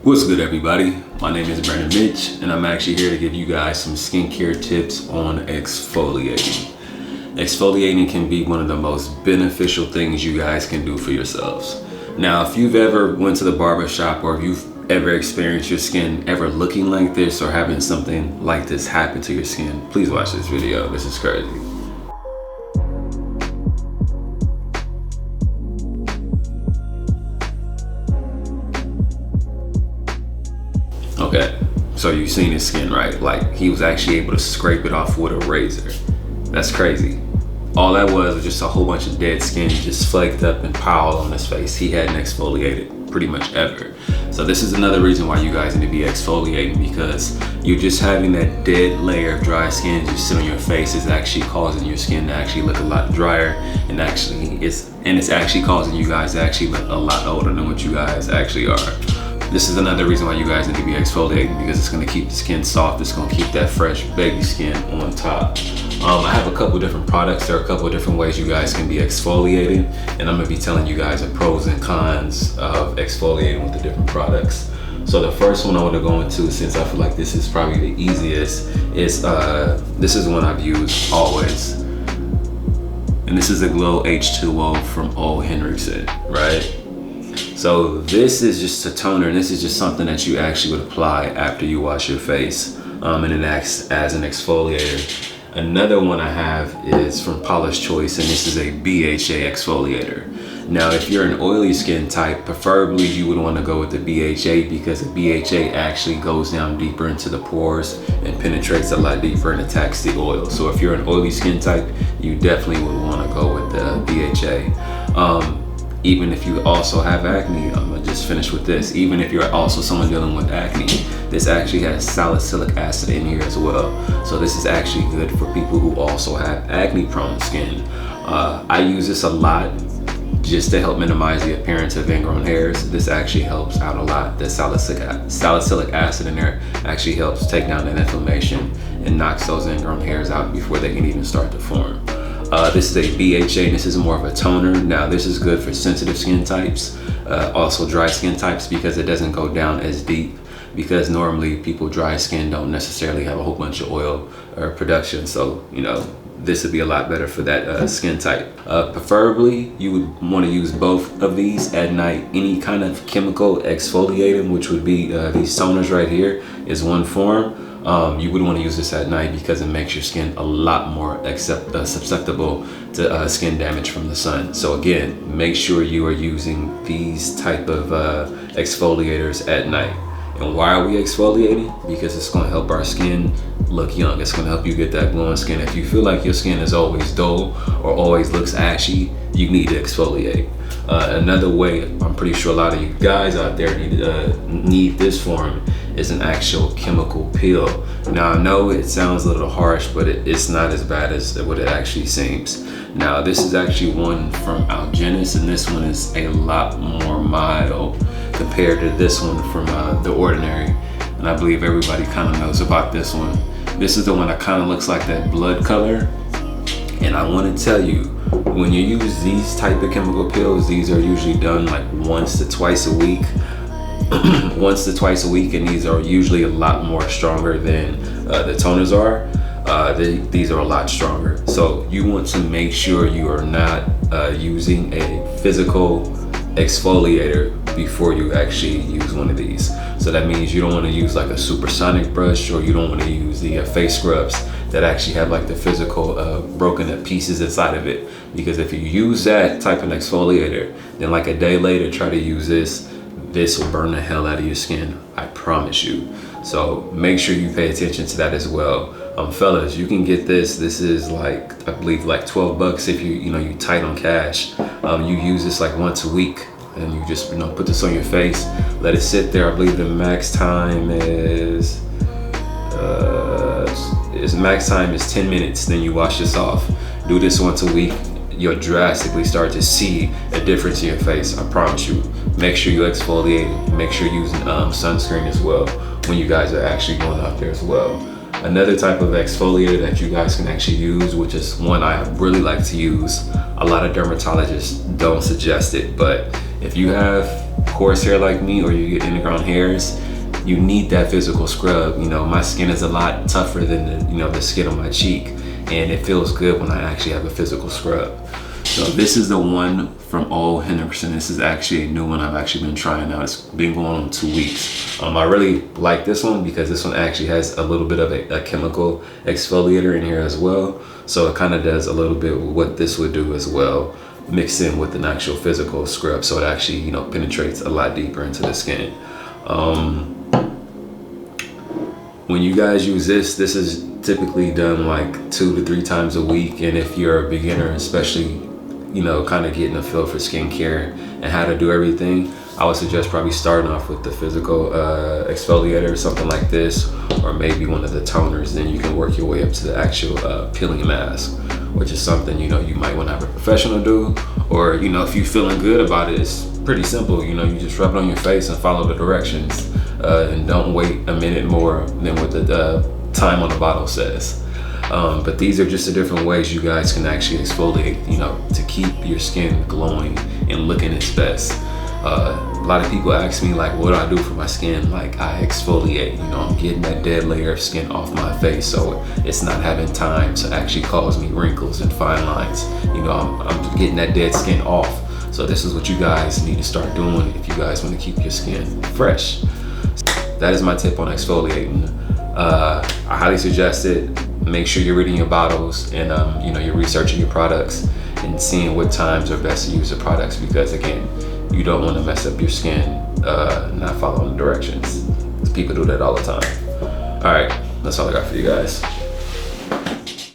What's good, everybody? My name is Branden Mitch, and I'm actually here to give you guys some skincare tips on exfoliating. Exfoliating can be one of the most beneficial things you guys can do for yourselves. Now, if you've ever went to the barber shop or if you've ever experienced your skin ever looking like this or having something like this happen to your skin, please watch this video. This is crazy. Okay, so you've seen his skin, right? Like, he was actually able to scrape it off with a razor. That's crazy. All that was just a whole bunch of dead skin just flaked up and piled on his face. He hadn't exfoliated pretty much ever. So this is another reason why you guys need to be exfoliating, because you're just having that dead layer of dry skin just sit on your face is actually causing your skin to actually look a lot drier, and it's actually causing you guys to actually look a lot older than what you guys actually are. This is another reason why you guys need to be exfoliating, because it's going to keep the skin soft. It's going to keep that fresh baby skin on top. I have a couple different products. There are a couple different ways you guys can be exfoliating, and I'm going to be telling you guys the pros and cons of exfoliating with the different products. So the first one I want to go into, since I feel like this is probably the easiest, is this is one I've used always. And this is the Glow H2O from O. Henriksen, right? So this is just a toner, and this is just something that you actually would apply after you wash your face, and it acts as an exfoliator. Another one I have is from Paula's Choice, and this is a BHA exfoliator. Now, if you're an oily skin type, preferably you would want to go with the BHA, because the BHA actually goes down deeper into the pores and penetrates a lot deeper and attacks the oil. So if you're an oily skin type, you definitely would want to go with the BHA. Even if you also have acne, I'm gonna just finish with this. Even if you're also someone dealing with acne, this actually has salicylic acid in here as well. So this is actually good for people who also have acne prone skin. I use this a lot just to help minimize the appearance of ingrown hairs. This actually helps out a lot. The salicylic acid in there actually helps take down that inflammation and knocks those ingrown hairs out before they can even start to form. This is a BHA, and this is more of a toner. Now, this is good for sensitive skin types, also dry skin types, because it doesn't go down as deep, because normally people dry skin don't necessarily have a whole bunch of oil or production. So, you know, this would be a lot better for that skin type. Preferably, you would want to use both of these at night. Any kind of chemical exfoliating, which would be these toners right here, is one form. You would want to use this at night because it makes your skin a lot more susceptible to skin damage from the sun. So again, make sure you are using these type of exfoliators at night. And why are we exfoliating? Because it's going to help our skin look young. It's going to help you get that glowing skin. If you feel like your skin is always dull or always looks ashy, you need to exfoliate. Another way, I'm pretty sure a lot of you guys out there need this form, is an actual chemical peel. Now, I know it sounds a little harsh, but it's not as bad as what it actually seems. Now, this is actually one from Algenist, and this one is a lot more mild compared to this one from The Ordinary. And I believe everybody kind of knows about this one. This is the one that kind of looks like that blood color. And I want to tell you, when you use these type of chemical peels, these are usually done like once to twice a week. And these are usually a lot more stronger than the toners are. These are a lot stronger. So you want to make sure you are not using a physical exfoliator before you actually use one of these. So that means you don't want to use like a supersonic brush, or you don't want to use the face scrubs that actually have like the physical broken up pieces inside of it. Because if you use that type of exfoliator, then like a day later try to use this will burn the hell out of your skin, I promise you. So make sure you pay attention to that as well. Fellas, you can get this. This is like, I believe like 12 bucks if you tight on cash. You use this like once a week, and you just put this on your face, let it sit there. I believe the max time is 10 minutes. Then you wash this off. Do this once a week. You'll drastically start to see a difference in your face, I promise you. Make sure you exfoliate. Make sure you're using sunscreen as well when you guys are actually going out there as well. Another type of exfoliator that you guys can actually use, which is one I really like to use, a lot of dermatologists don't suggest it, but if you have coarse hair like me, or you get ingrown hairs, you need that physical scrub. You know, my skin is a lot tougher than the skin on my cheek, and it feels good when I actually have a physical scrub. So this is the one from Ole Henriksen. This is actually a new one I've actually been trying out. It's been going on 2 weeks. I really like this one because this one actually has a little bit of a chemical exfoliator in here as well. So it kind of does a little bit what this would do as well, mixed in with an actual physical scrub. So it actually, penetrates a lot deeper into the skin. When you guys use this is typically done like 2 to 3 times a week. And if you're a beginner, especially, kind of getting a feel for skincare and how to do everything, I would suggest probably starting off with the physical exfoliator or something like this, or maybe one of the toners. Then you can work your way up to the actual peeling mask, which is something, you might want to have a professional do, or, if you're feeling good about it, it's pretty simple. You just rub it on your face and follow the directions, and don't wait a minute more than what the time on the bottle says. But these are just the different ways you guys can actually exfoliate, to keep your skin glowing and looking its best. A lot of people ask me, like, what do I do for my skin? Like, I exfoliate, I'm getting that dead layer of skin off my face, so it's not having time to actually cause me wrinkles and fine lines. I'm getting that dead skin off. So this is what you guys need to start doing if you guys want to keep your skin fresh. That is my tip on exfoliating. I highly suggest it. Make sure you're reading your bottles and you're researching your products and seeing what times are best to use the products, because again, you don't want to mess up your skin not following the directions. People do that all the time. All right, that's all I got for you guys.